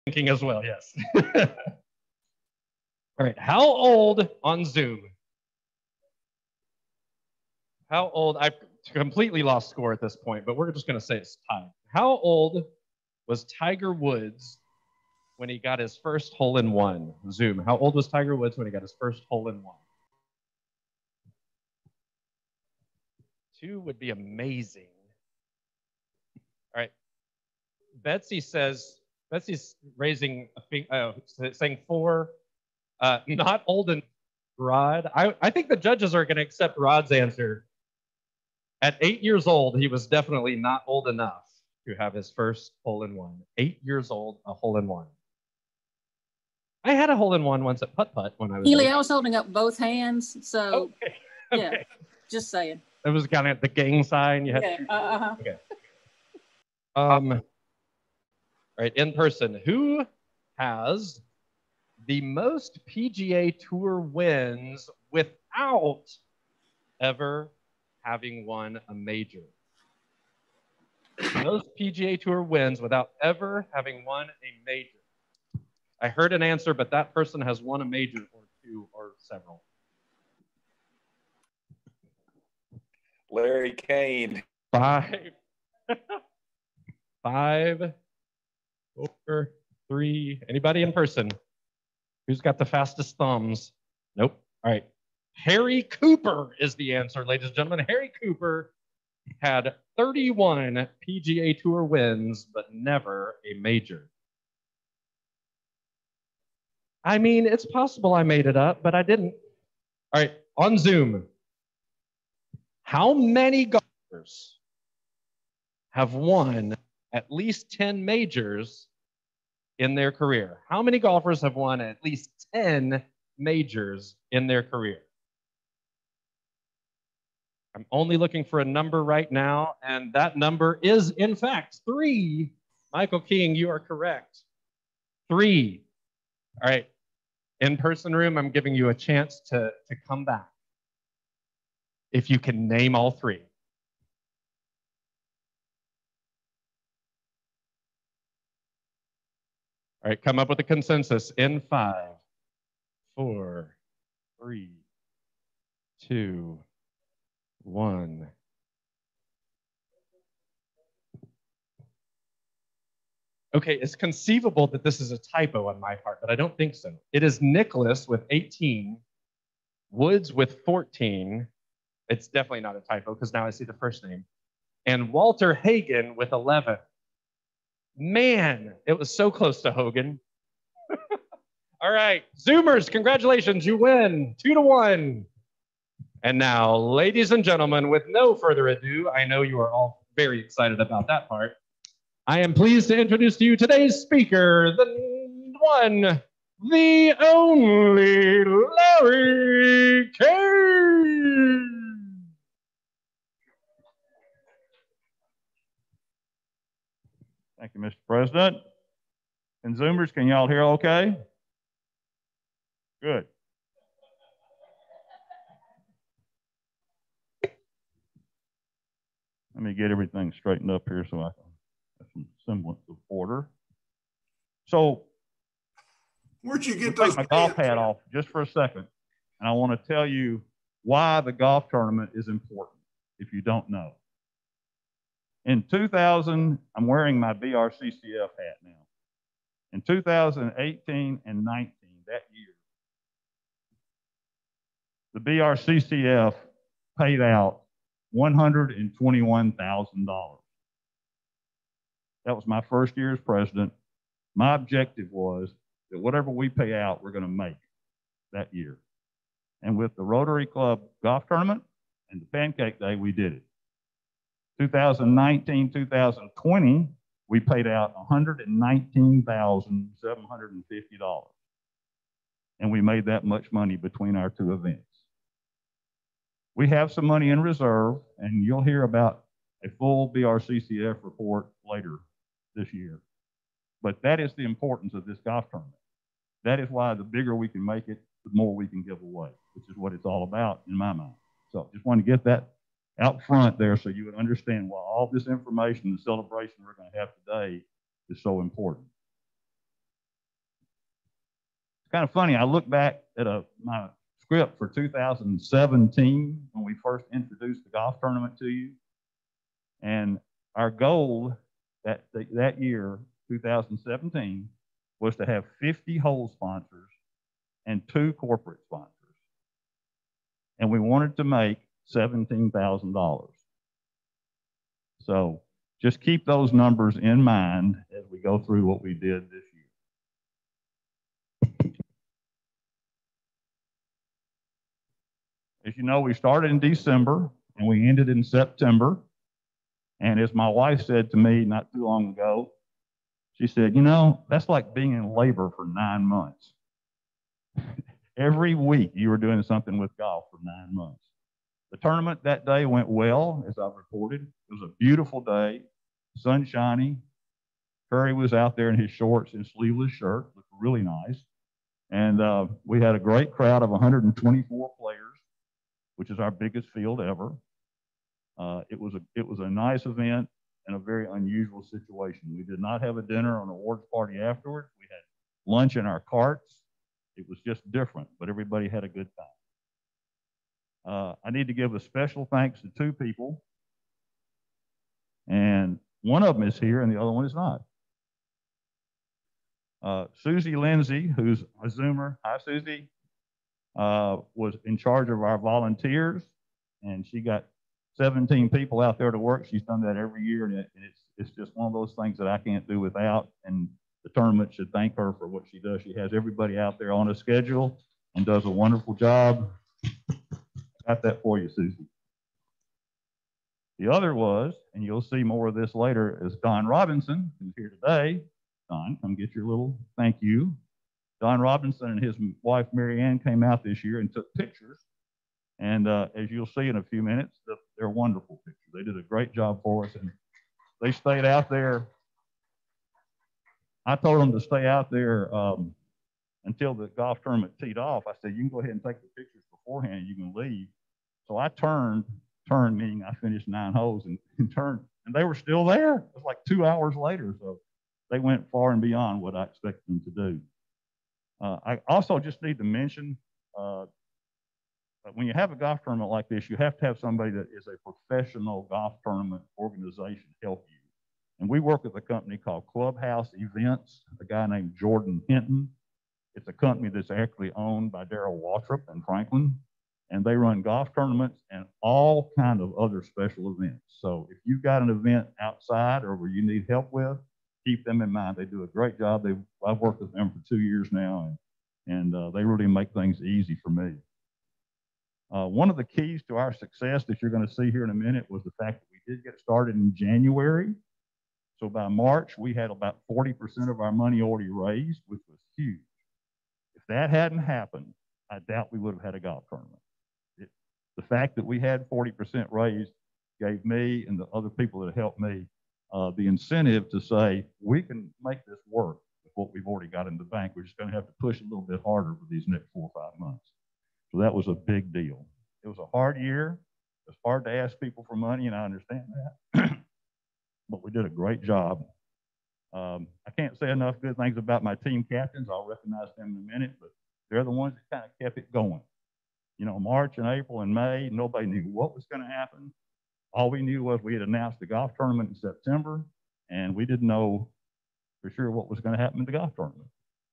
thinking as well, yes. All right, how old on Zoom? How old? I've completely lost score at this point, but we're just going to say it's tied. How old was Tiger Woods when he got his first hole-in-one? Zoom. How old was Tiger Woods when he got his first hole-in-one? 2 would be amazing. All right. Betsy's raising a finger, saying 4. Not old enough. Rod. I think the judges are going to accept Rod's answer. At 8 years old, he was definitely not old enough to have his first hole-in-one. 8 years old, a hole-in-one. I had a hole-in-one once at putt-putt when I was Healy, I was holding up both hands, so okay. Yeah, just saying. It was kind of the gang sign. You had Okay. All right, in person, who has the most PGA Tour wins without ever having won a major? Most PGA Tour wins without ever having won a major. I heard an answer, but that person has won a major or 2 or several. Larry Kain. 5, 5, 4, 3. Anybody in person? Who's got the fastest thumbs? Nope. All right. Harry Cooper is the answer, ladies and gentlemen. Harry Cooper had 31 PGA Tour wins, but never a major. I mean, it's possible I made it up, but I didn't. All right, on Zoom, how many golfers have won at least 10 majors in their career? How many golfers have won at least 10 majors in their career? I'm only looking for a number right now, and that number is, in fact, 3. Michael King, you are correct. 3. All right. In-person room, I'm giving you a chance to come back. If you can name all 3. All right, come up with a consensus in 5, 4, 3, 2, 1. Okay, it's conceivable that this is a typo on my part, but I don't think so. It is Nicholas with 18, Woods with 14. It's definitely not a typo because now I see the first name. And Walter Hagen with 11. Man, it was so close to Hogan. All right, Zoomers, congratulations, you win 2-1. And now, ladies and gentlemen, with no further ado, I know you are all very excited about that part. I am pleased to introduce to you today's speaker, the one, the only Larry Kain. Thank you, Mr. President. And Zoomers, can y'all hear okay? Good. Let me get everything straightened up here so I can have some semblance of order. So, where'd you get those? Take my golf hat off just for a second, and I want to tell you why the golf tournament is important if you don't know. In 2000, I'm wearing my BRCCF hat now. In 2018 and 19, that year, the BRCCF paid out $121,000. That was my first year as president. My objective was that whatever we pay out, we're going to make that year. And with the Rotary Club golf tournament and the Pancake Day, we did it. 2019, 2020, we paid out $119,750. And we made that much money between our 2 events. We have some money in reserve, and you'll hear about a full BRCCF report later this year. But that is the importance of this golf tournament. That is why the bigger we can make it, the more we can give away, which is what it's all about in my mind. So just want to get that out front there so you would understand why all this information, the celebration we're going to have today, is so important. It's kind of funny. I look back at my script for 2017 when we first introduced the golf tournament to you. And our goal that year, 2017, was to have 50 hole sponsors and 2 corporate sponsors. And we wanted to make $17,000. So just keep those numbers in mind as we go through what we did this year. As you know, we started in December and we ended in September. And as my wife said to me not too long ago, she said, you know, that's like being in labor for 9 months. Every week you were doing something with golf for 9 months. The tournament that day went well, as I've reported. It was a beautiful day, sunshiny. Curry was out there in his shorts and sleeveless shirt, looked really nice. And we had a great crowd of 124 players, which is our biggest field ever. It was a nice event and a very unusual situation. We did not have a dinner or an awards party afterwards. We had lunch in our carts. It was just different, but everybody had a good time. I need to give a special thanks to 2 people, and one of them is here and the other one is not. Susie Lindsay, who's a Zoomer, hi Susie, was in charge of our volunteers, and she got 17 people out there to work. She's done that every year, and it's just one of those things that I can't do without, and the tournament should thank her for what she does. She has everybody out there on a schedule and does a wonderful job. Got that for you, Susie. The other was, and you'll see more of this later, is Don Robinson, who's here today. Don, come get your little thank you. Don Robinson and his wife, Mary Ann, came out this year and took pictures. And as you'll see in a few minutes, they're wonderful pictures. They did a great job for us, and they stayed out there. I told them to stay out there until the golf tournament teed off. I said, you can go ahead and take the pictures beforehand. You can leave. So I turned, meaning I finished 9 holes and turned, and they were still there. It was like 2 hours later. So they went far and beyond what I expected them to do. I also just need to mention, when you have a golf tournament like this, you have to have somebody that is a professional golf tournament organization help you. And we work with a company called Clubhouse Events, a guy named Jordan Hinton. It's a company that's actually owned by Darrell Waltrip in Franklin, and they run golf tournaments and all kind of other special events. So if you've got an event outside or where you need help with, keep them in mind. They do a great job. I've worked with them for 2 years now, and they really make things easy for me. One of the keys to our success that you're going to see here in a minute was the fact that we did get started in January. So by March, we had about 40% of our money already raised, which was huge. If that hadn't happened, I doubt we would have had a golf tournament. The fact that we had 40% raised gave me and the other people that helped me the incentive to say, we can make this work with what we've already got in the bank. We're just going to have to push a little bit harder for these next 4 or 5 months. So that was a big deal. It was a hard year. It's hard to ask people for money, and I understand that. But we did a great job. I can't say enough good things about my team captains. I'll recognize them in a minute, but they're the ones that kind of kept it going. You know, March and April and May, nobody knew what was going to happen. All we knew was we had announced the golf tournament in September, and we didn't know for sure what was going to happen in the golf tournament.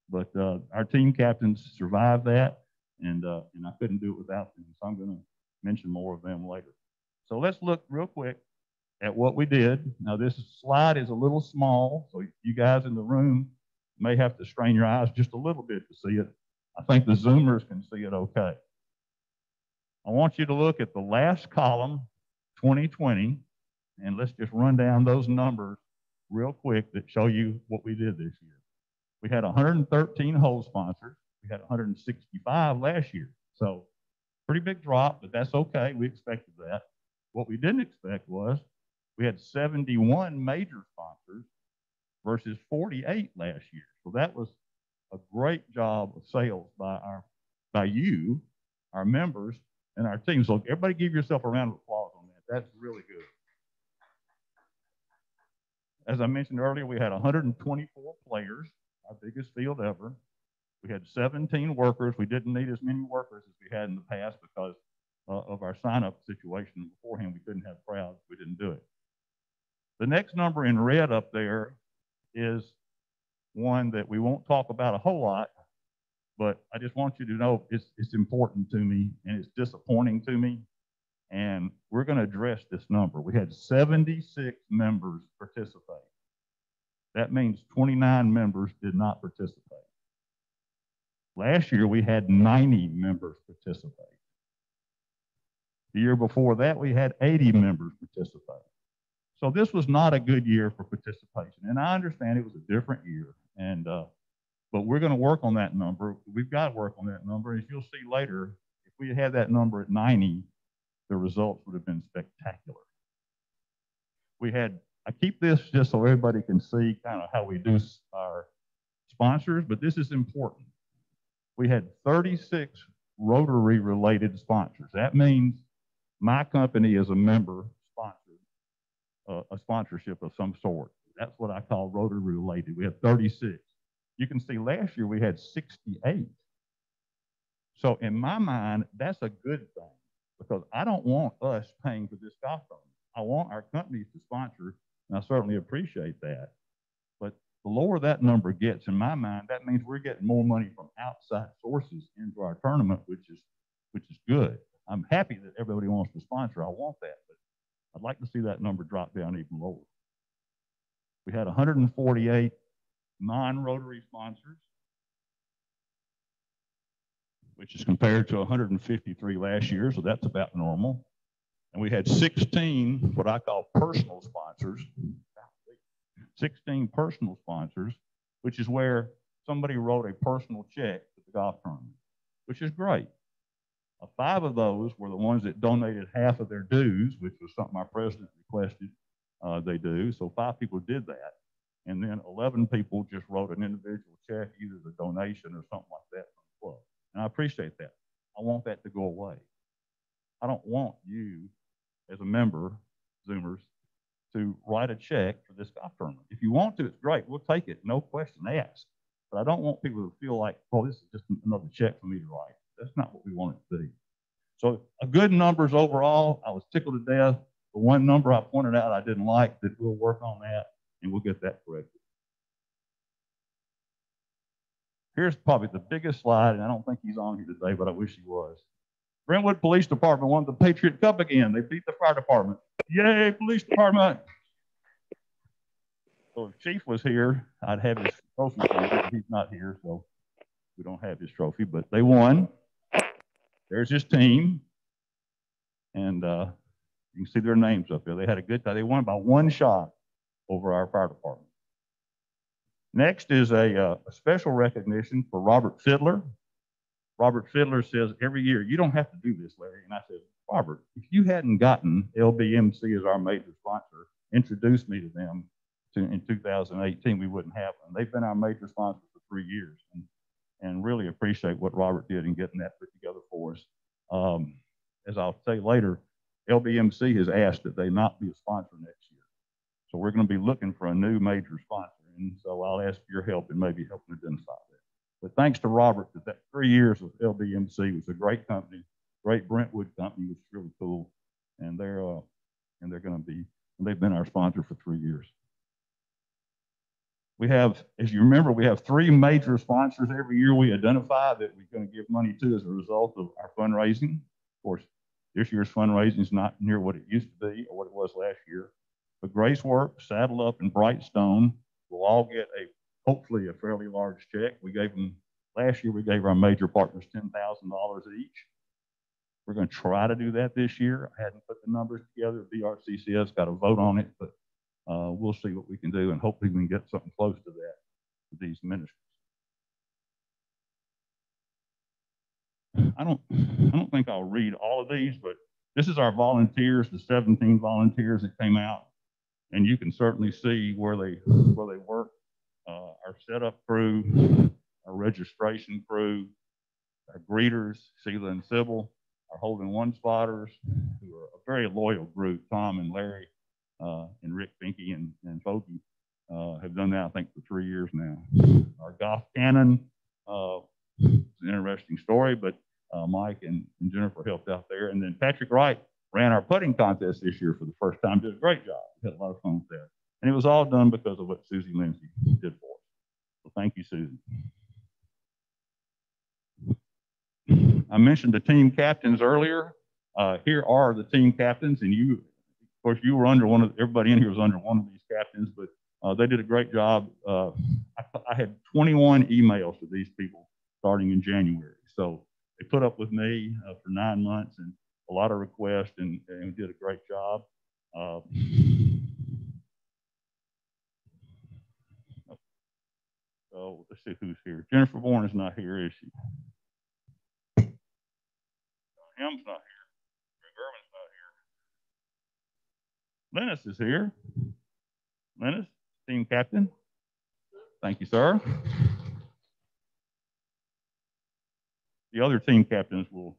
But our team captains survived that, and I couldn't do it without them. So I'm going to mention more of them later. So let's look real quick at what we did. Now, this slide is a little small, so you guys in the room may have to strain your eyes just a little bit to see it. I think the Zoomers can see it okay. I want you to look at the last column, 2020, and let's just run down those numbers real quick that show you what we did this year. We had 113 hole sponsors. We had 165 last year. So pretty big drop, but that's okay. We expected that. What we didn't expect was we had 71 major sponsors versus 48 last year. So that was a great job of sales by you, our members, and our team. So everybody give yourself a round of applause on that. That's really good. As I mentioned earlier, we had 124 players, our biggest field ever. We had 17 workers. We didn't need as many workers as we had in the past because of our sign-up situation beforehand. We couldn't have crowds. We didn't do it. The next number in red up there is one that we won't talk about a whole lot, but I just want you to know it's important to me and it's disappointing to me. And we're going to address this number. We had 76 members participate. That means 29 members did not participate. Last year, we had 90 members participate. The year before that, we had 80 members participate. So this was not a good year for participation. And I understand it was a different year, but we're going to work on that number. We've got to work on that number. As you'll see later, if we had that number at 90, the results would have been spectacular. I keep this just so everybody can see kind of how we do our sponsors, but this is important. We had 36 Rotary-related sponsors. That means my company is a member sponsored, a sponsorship of some sort. That's what I call Rotary-related. We had 36. You can see last year we had 68. So in my mind, that's a good thing because I don't want us paying for this golf tournament. I want our companies to sponsor, and I certainly appreciate that. But the lower that number gets, in my mind, that means we're getting more money from outside sources into our tournament, which is good. I'm happy that everybody wants to sponsor. I want that, but I'd like to see that number drop down even lower. We had 148 non-Rotary sponsors, which is compared to 153 last year, so that's about normal. And we had 16 what I call personal sponsors, 16 personal sponsors, which is where somebody wrote a personal check to the golf tournament, which is great. 5 of those were the ones that donated half of their dues, which was something our president requested they do. So 5 people did that. And then 11 people just wrote an individual check, either the donation or something like that from the club. And I appreciate that. I want that to go away. I don't want you as a member, Zoomers, to write a check for this golf tournament. If you want to, it's great. We'll take it. No question asked. But I don't want people to feel like, oh, this is just another check for me to write. That's not what we want it to be. So a good numbers overall. I was tickled to death. The one number I pointed out I didn't like, that we'll work on that and we'll get that corrected. Here's probably the biggest slide, and I don't think he's on here today, but I wish he was. Brentwood Police Department won the Patriot Cup again. They beat the fire department. Yay, police department. So if Chief was here, I'd have his trophy for him, but he's not here, so we don't have his trophy, but they won. There's his team. And you can see their names up there. They had a good time. They won by 1 shot over our fire department. Next is a special recognition for Robert Fiddler. Robert Fiddler says every year, you don't have to do this, Larry. And I said, Robert, if you hadn't gotten LBMC as our major sponsor, introduced me to them in 2018, we wouldn't have them. They've been our major sponsor for 3 years, and really appreciate what Robert did in getting that put together for us. As I'll say later, LBMC has asked that they not be a sponsor next year. So we're going to be looking for a new major sponsor. And so I'll ask for your help in maybe helping identify that. But thanks to Robert, that 3 years of LBMC was a great company, great Brentwood company, which is really cool. And they're going to be, they've been our sponsor for 3 years. We have, as you remember, we have 3 major sponsors every year we identify that we're going to give money to as a result of our fundraising. Of course, this year's fundraising is not near what it used to be or what it was last year. But Graceworks, Saddle Up, and Brightstone will all get hopefully a fairly large check. We gave them, last year we gave our major partners $10,000 each. We're going to try to do that this year. I hadn't put the numbers together. BRCCS got a vote on it, but we'll see what we can do, and hopefully we can get something close to that with these ministries. I don't think I'll read all of these, but this is our volunteers, the 17 volunteers that came out, and you can certainly see where they work. Our setup crew, our registration crew, our greeters, Sheila and Sybil, our holding one spotters, who are a very loyal group. Tom and Larry and Rick Finke and Fogey have done that, I think, for 3 years now. Our golf cannon, It's an interesting story, but Mike and Jennifer helped out there. And then Patrick Wright ran our putting contest this year for the first time. Did a great job. We had a lot of fun with that. And it was all done because of what Susie Lindsay did for us. So thank you, Susie. I mentioned the team captains earlier. Here are the team captains, and you, of course, you were under one of, everybody in here was under one of these captains, but they did a great job. I had 21 emails to these people starting in January. So they put up with me for 9 months and a lot of requests, and did a great job. So let's see who's here. Jennifer Bourne is not here, is she? Him's not here. Greg Irvin's not here. Lennis is here. Lennis, team captain. Thank you, sir. The other team captains will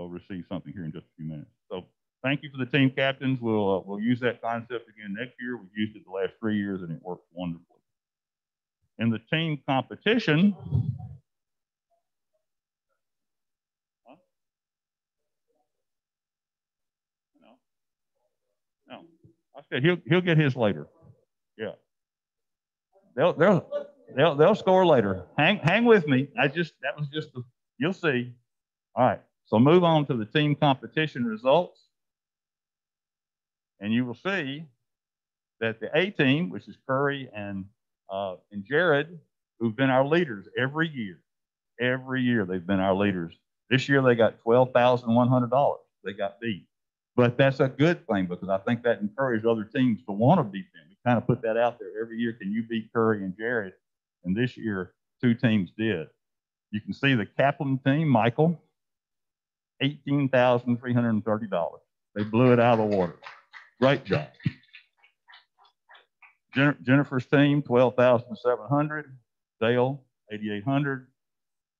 receive something here in just a few minutes. So thank you for the team captains. We'll use that concept again next year. We've used it the last 3 years, and it works wonderfully. In the team competition, no, I said he'll get his later. Yeah, they'll score later. Hang with me. That was just you'll see. All right. So move on to the team competition results, and you will see that the A team, which is Curry and Jared, who've been our leaders every year they've been our leaders. This year they got $12,100. They got beat. But that's a good thing because I think that encouraged other teams to want to beat them. We kind of put that out there every year. Can you beat Curry and Jared? And this year, 2 teams did. You can see the Kaplan team, Michael, $18,330. They blew it out of the water. Great job. Jennifer's team, $12,700. Dale, $8,800.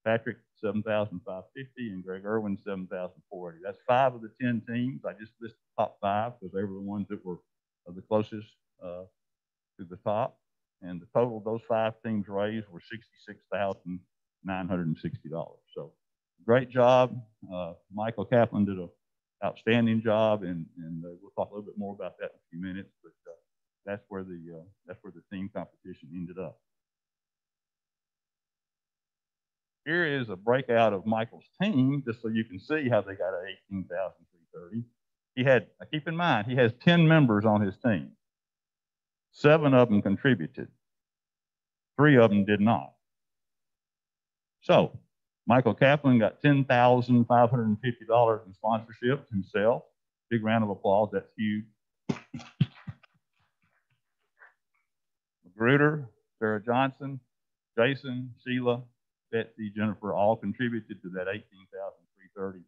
Patrick, $7,550, and Greg Irwin, $7,480. That's 5 of the 10 teams. I just listed the top 5 because they were the ones that were the closest to the top. And the total of those 5 teams raised were $66,960. So great job. Michael Kaplan did an outstanding job, and we'll talk a little bit more about that in a few minutes. But that's where the team competition ended up. Here is a breakout of Michael's team, just so you can see how they got $18,330. He had, keep in mind, he has 10 members on his team. 7 of them contributed. 3 of them did not. So Michael Kaplan got $10,550 in sponsorship himself. Big round of applause. That's huge. Magruder, Sarah Johnson, Jason, Sheila, Betsy, Jennifer all contributed to that $18,330,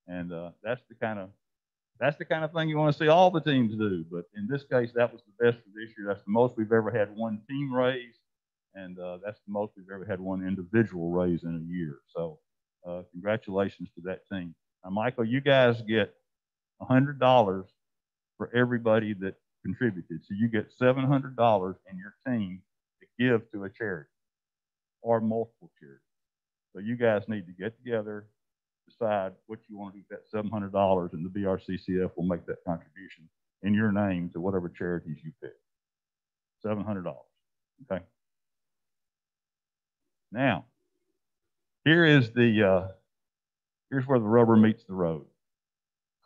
and that's the kind of thing you want to see all the teams do. But in this case, that was the best for this year. That's the most we've ever had one team raise, and that's the most we've ever had one individual raise in a year. So congratulations to that team. Now, Michael, you guys get $100 for everybody that contributed. So you get $700 in your team to give to a charity or multiple charities. So you guys need to get together, decide what you want to do with that $700, and the BRCCF will make that contribution in your name to whatever charities you pick. $700, okay? Now, here's where the rubber meets the road.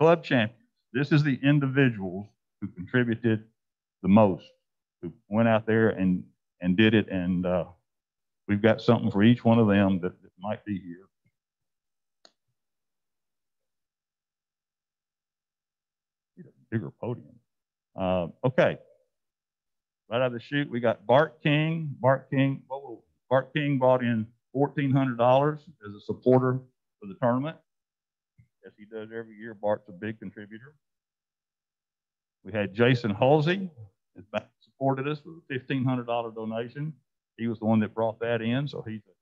Club champions. This is the individuals who contributed the most, who went out there and did it, and we've got something for each one of them that might be here. Need a bigger podium. Okay. Right out of the chute, we got Bart King. Bart King brought in $1,400 as a supporter for the tournament. As he does every year, Bart's a big contributor. We had Jason Halsey, who supported us with a $1,500 donation. He was the one that brought that in, so he's a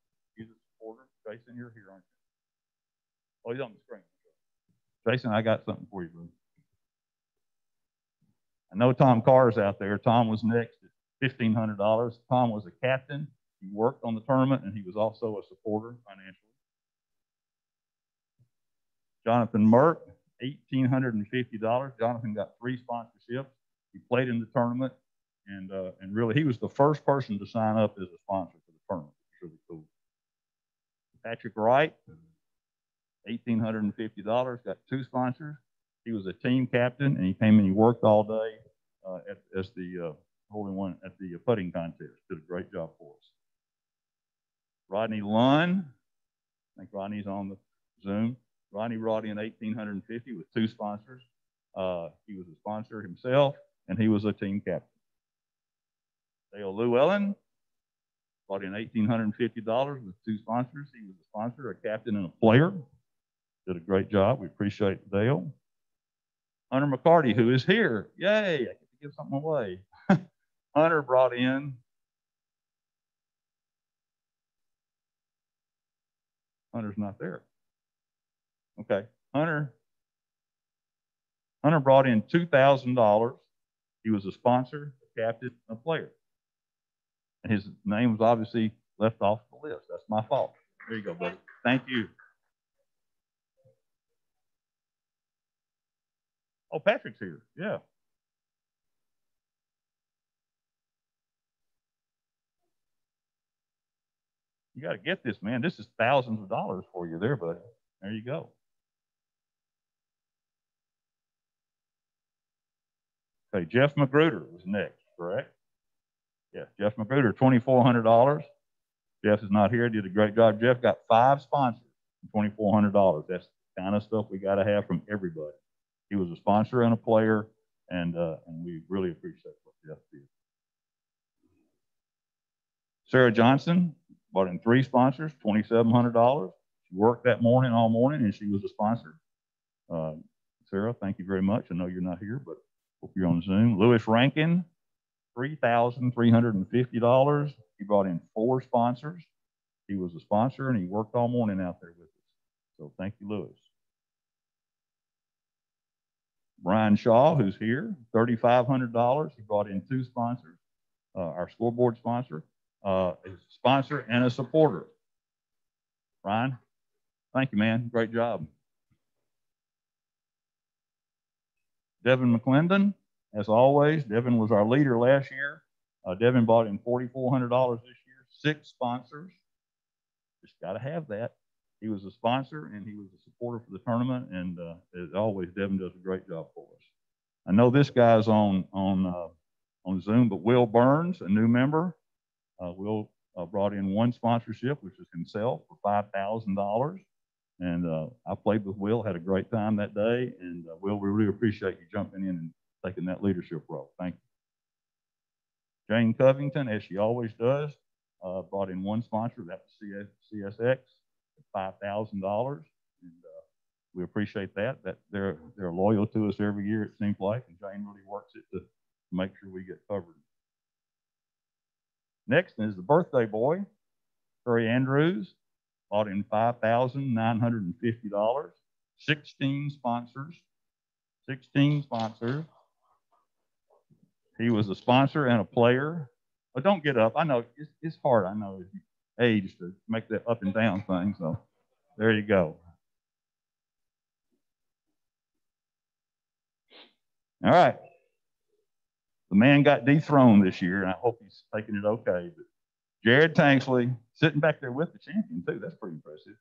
supporter. Jason, you're here, aren't you? Oh, he's on the screen. Jason, I got something for you, bro. I know Tom Carr's out there. Tom was next at $1,500. Tom was a captain. He worked on the tournament, and he was also a supporter financially. Jonathan Merck, $1,850. Jonathan got 3 sponsorships. He played in the tournament, and really he was the first person to sign up as a sponsor for the tournament. It's really cool. Patrick Wright, $1,850, got 2 sponsors. He was a team captain, and he came and he worked all day as the hole-in-one at the putting contest. Did a great job for us. Rodney Lunn, I think Rodney's on the Zoom. Rodney brought in $1,850 with 2 sponsors. He was a sponsor himself, and he was a team captain. Dale Llewellyn brought in $1,850 with 2 sponsors. He was a sponsor, a captain, and a player. Did a great job. We appreciate Dale. Hunter McCarty, who is here. Yay, I get to give something away. Hunter brought in Hunter's not there. Okay. Hunter brought in $2,000. He was a sponsor, a captain, and a player. And his name was obviously left off the list. That's my fault. There you go, buddy. Thank you. Oh, Patrick's here. Yeah. You got to get this, man. This is thousands of dollars for you there, buddy. There you go. Okay, Jeff Magruder was next, correct? Yeah, Jeff Magruder, $2,400. Jeff is not here. Did a great job. Jeff got 5 sponsors and $2,400. That's the kind of stuff we got to have from everybody. He was a sponsor and a player, and we really appreciate what Jeff did. Sarah Johnson brought in 3 sponsors, $2,700. She worked that morning, all morning, and she was a sponsor. Sarah, thank you very much. I know you're not here, but hope you're on Zoom. Lewis Rankin, $3,350. He brought in 4 sponsors. He was a sponsor, and he worked all morning out there with us. So thank you, Lewis. Brian Shaw, who's here, $3,500. He brought in 2 sponsors, our scoreboard sponsor, a sponsor and a supporter. Brian, thank you, man. Great job. Devin McClendon, as always, Devin was our leader last year. Devin brought in $4,400 this year, 6 sponsors. Just got to have that. He was a sponsor and he was a supporter for the tournament, and as always, Devin does a great job for us. I know this guy's on Zoom, but Will Burns, a new member, Will brought in 1 sponsorship, which is himself, for $5,000. And I played with Will, had a great time that day, and Will, we really appreciate you jumping in and taking that leadership role. Thank you. Jane Covington, as she always does, brought in 1 sponsor. That was CSX. $5,000, and we appreciate that. That they're loyal to us every year, it seems like, and Jane really works it to make sure we get covered. Next is the birthday boy, Curry Andrews, bought in $5,950. 16 sponsors. 16 sponsors. He was a sponsor and a player. Oh, don't get up. I know it's hard. I know age to make that up and down thing. So there you go. All right. The man got dethroned this year, and I hope he's taking it okay. But Jared Tanksley, sitting back there with the champion, too. That's pretty impressive.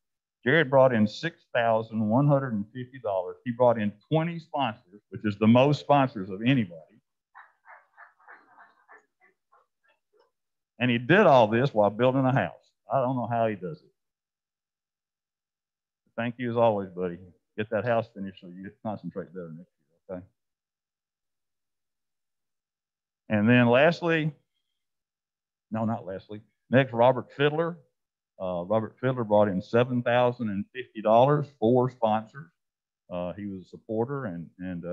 Jared brought in $6,150. He brought in 20 sponsors, which is the most sponsors of anybody. And he did all this while building a house. I don't know how he does it. Thank you as always, buddy. Get that house finished so you get to concentrate better next year, okay? And then lastly, no, not lastly, next, Robert Fiddler. Robert Fiddler brought in $7,050, 4 sponsors. He was a supporter, and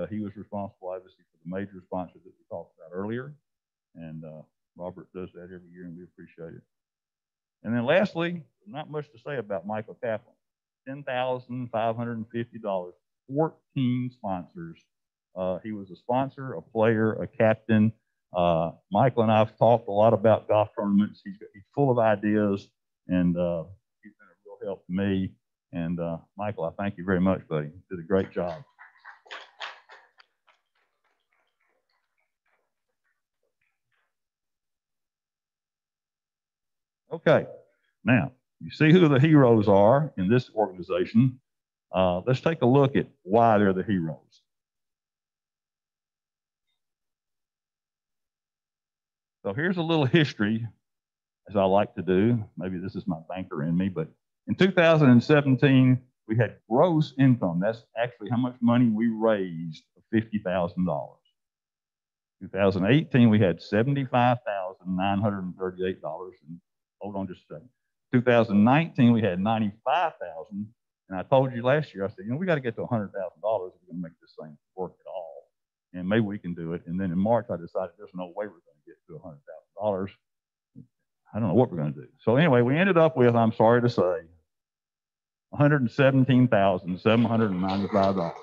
he was responsible, obviously, for the major sponsors that we talked about earlier. And Robert does that every year, and we appreciate it. And then lastly, not much to say about Michael Kaplan. $10,550, 14 sponsors. He was a sponsor, a player, a captain. Michael and I have talked a lot about golf tournaments. He's full of ideas, and he's been a real help to me. And Michael, I thank you very much, buddy. You did a great job. Okay, now you see who the heroes are in this organization. Let's take a look at why they're the heroes. So here's a little history, as I like to do. Maybe this is my banker in me, but in 2017, we had gross income. That's actually how much money we raised of $50,000. 2018, we had $75,938. And hold on just a second. 2019, we had $95,000. And I told you last year, I said, we got to get to $100,000 if we're going to make this thing work at all. And maybe we can do it. And then in March, I decided there's no way we're going to get to $100,000. I don't know what we're going to do. So anyway, we ended up with, I'm sorry to say, $117,795.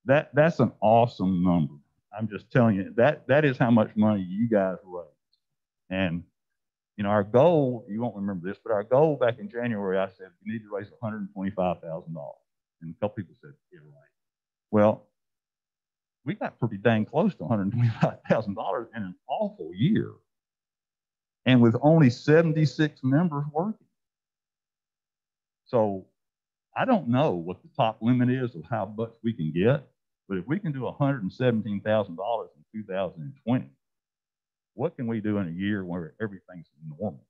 That's an awesome number. I'm just telling you, that is how much money you guys raised. And our goal, you won't remember this, but our goal back in January, I said, we need to raise $125,000. And a couple people said, yeah, right. Well, we got pretty dang close to $125,000 in an awful year. And with only 76 members working. So I don't know what the top limit is of how much we can get, but if we can do $117,000 in 2020, what can we do in a year where everything's normal?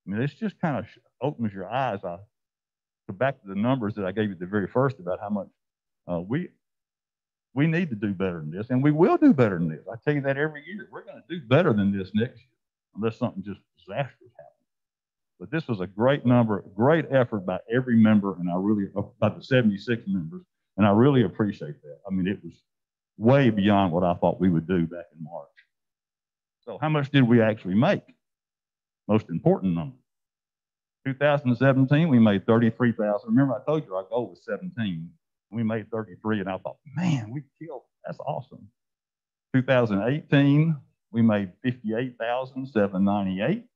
I mean, this just kind of opens your eyes. I go back to the numbers that I gave you at the very first about how much we need to do better than this, and we will do better than this. I tell you that every year. We're going to do better than this next year, unless something just disastrous happens. But this was a great number, great effort by every member, and I really, about the 76 members, and I really appreciate that. I mean, it was way beyond what I thought we would do back in March. So how much did we actually make? Most important number. 2017, we made $33,000. Remember, I told you our goal was 17. We made 33, and I thought, man, we killed. That's awesome. 2018, we made $58,798.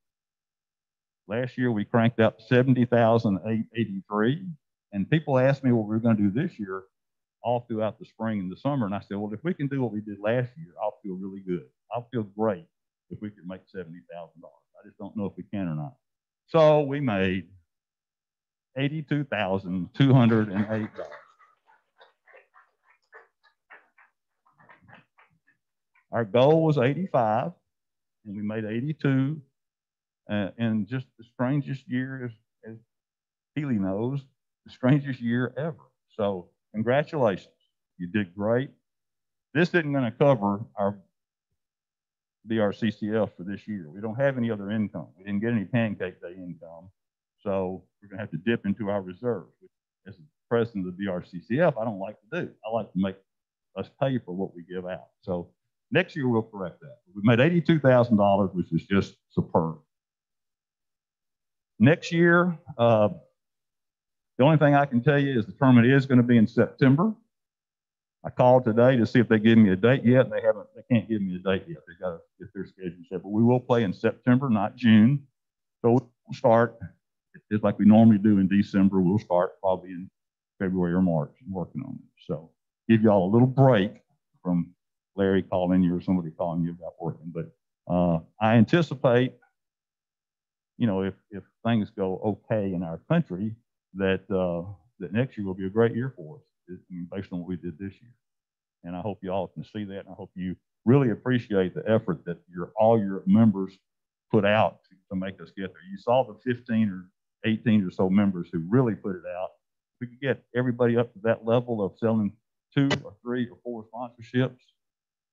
Last year, we cranked up $70,883. And people asked me what we were going to do this year all throughout the spring and the summer. And I said, well, if we can do what we did last year, I'll feel really good. I'll feel great if we could make $70,000. I just don't know if we can or not. So we made $82,208. Our goal was 85, and we made 82. And just the strangest year, as Healy knows, the strangest year ever. So congratulations. You did great. This isn't going to cover our BRCCF for this year. We don't have any other income. We didn't get any Pancake Day income. So we're going to have to dip into our reserves, which as the president of the BRCCF, I don't like to do. I like to make us pay for what we give out. So next year we'll correct that. We made $82,000, which is just superb. Next year, the only thing I can tell you is the tournament is going to be in September. I called today to see if they give me a date yet. They can't give me a date yet. They got to get their schedule set. But we will play in September, not June. So we'll start just like we normally do in December. We'll start probably in February or March working on it. So give you all a little break from Larry calling you or somebody calling you about working. But I anticipate, if things go okay in our country, that next year will be a great year for us, based on what we did this year. And I hope you all can see that. And I hope you really appreciate the effort that all your members put out to make us get there. You saw the 15 or 18 or so members who really put it out. If we could get everybody up to that level of selling 2 or 3 or 4 sponsorships,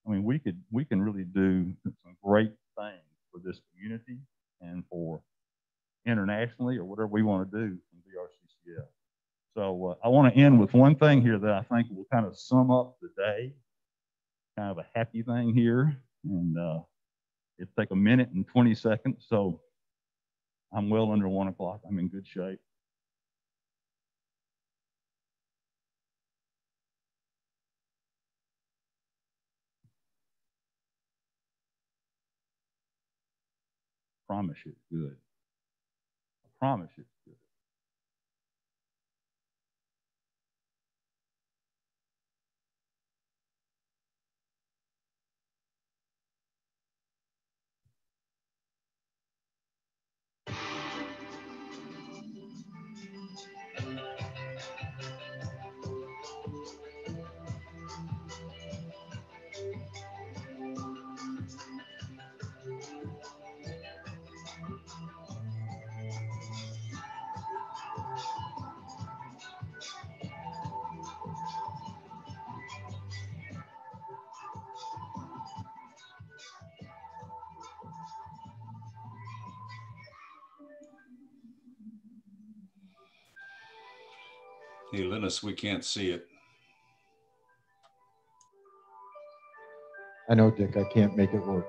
I mean, we can really do some great things for this community and for internationally or whatever we want to do in BRCCF. So I want to end with one thing here that I think will kind of sum up the day, kind of a happy thing here. And it'll take a minute and 20 seconds. So I'm well under 1 o'clock. I'm in good shape. promise you it's good. I promise you it's good. Hey, Linus, we can't see it. I know, Dick, I can't make it work.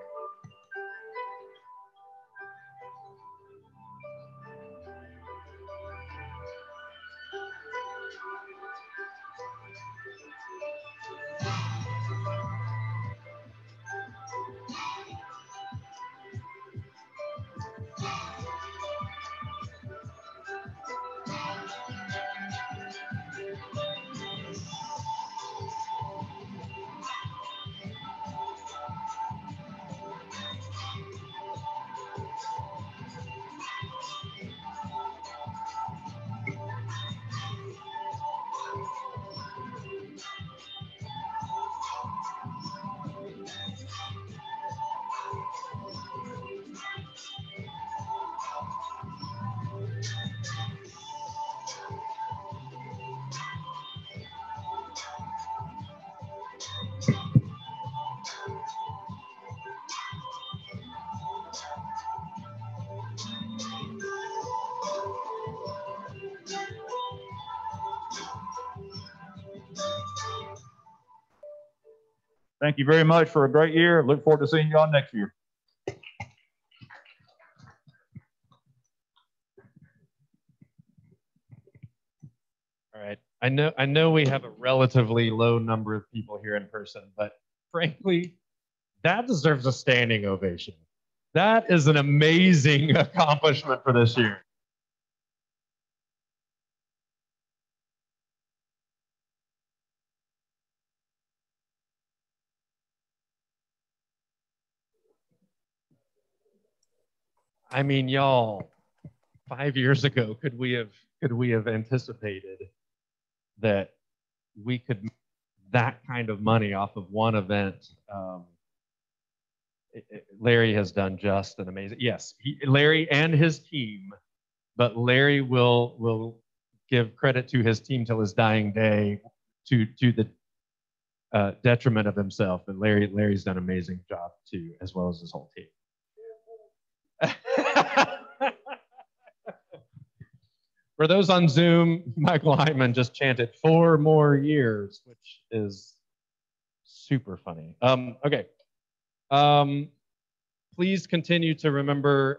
Thank you very much for a great year. Look forward to seeing you all next year. All right. I know we have a relatively low number of people here in person, but frankly, that deserves a standing ovation. That is an amazing accomplishment for this year. I mean, y'all, 5 years ago, could we have anticipated that we could make that kind of money off of one event? Larry has done just an amazing. Yes, Larry and his team, but Larry will give credit to his team till his dying day, to the detriment of himself. And Larry's done an amazing job too, as well as his whole team. For those on Zoom, Michael Hyman just chanted 4 more years, which is super funny. Okay. Please continue to remember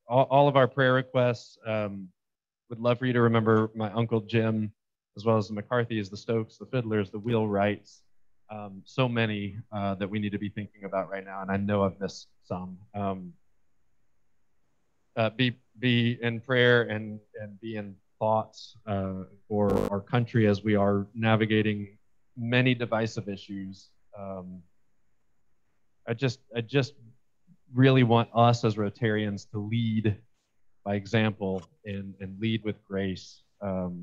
all of our prayer requests. Would love for you to remember my Uncle Jim, as well as the McCarthys, the Stokes, the Fiddlers, the Wheelwrights. So many that we need to be thinking about right now, and I know I've missed some. Be in prayer and be in thoughts for our country as we are navigating many divisive issues. I just really want us as Rotarians to lead by example and lead with grace to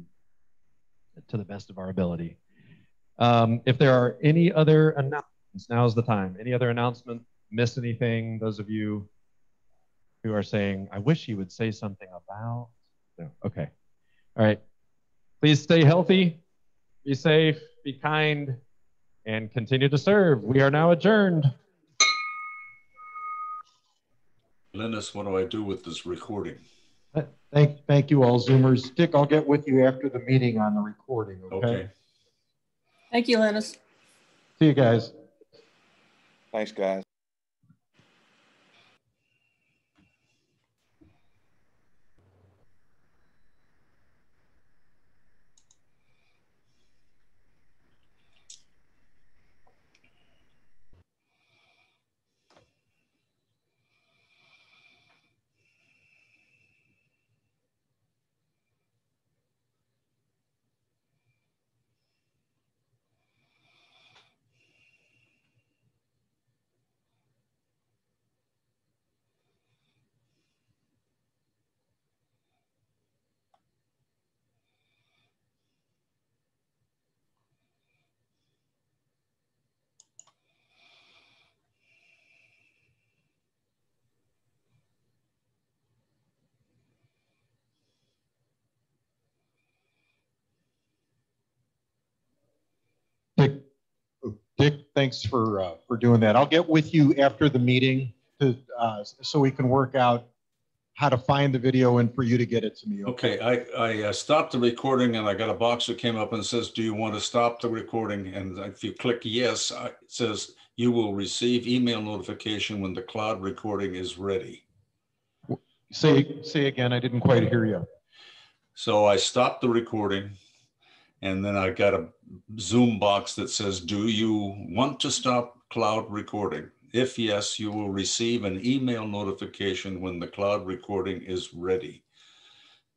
the best of our ability. If there are any other announcements, now's the time. Any other announcement? Miss anything? Those of you who are saying, I wish you would say something about. No. Okay. All right. Please stay healthy, be safe, be kind, and continue to serve. We are now adjourned. Linus, what do I do with this recording? Thank you all, Zoomers. Dick, I'll get with you after the meeting on the recording, okay? Thank you, Linus. See you guys. Thanks, guys. Dick, thanks for doing that. I'll get with you after the meeting to, so we can work out how to find the video and for you to get it to me. Okay, I stopped the recording and I got a box that came up and says, do you want to stop the recording? And if you click yes, it says you will receive email notification when the cloud recording is ready. Say again, I didn't quite hear you. So I stopped the recording and then I got a Zoom box that says, do you want to stop cloud recording? If yes, you will receive an email notification when the cloud recording is ready.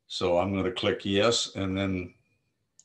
So I'm going to click yes, and then